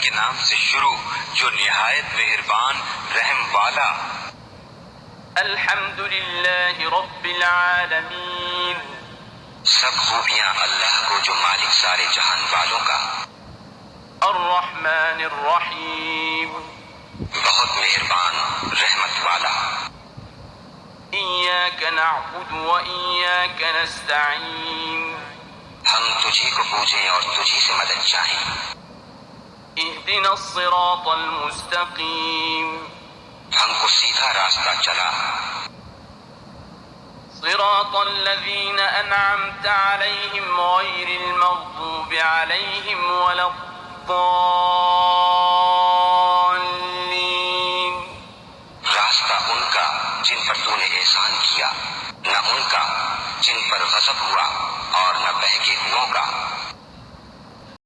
کے نام سے شروع جو نہایت مہربان رحم والا۔ الحمد للہ رب العالمین، سب خوبیاں اللہ کو جو مالک سارے جہان والوں کا۔ الرحمن الرحیم، بہت مہربان رحمت والا۔ ایاک نعبد و ایاک نستعین، ہم تجھی کو پوجیں اور تجھی سے مدد چاہیں۔ اہدنا الصراط المستقیم، ہم کو سیدھا راستہ چلا۔ صراط الذین انعمت علیہم غیر المغضوب علیہم ولا الضالین، راستہ ان کا جن پر تو نے احسان کیا، نہ ان کا جن پر غضب ہوا اور نہ بہکے ہوئوں کا۔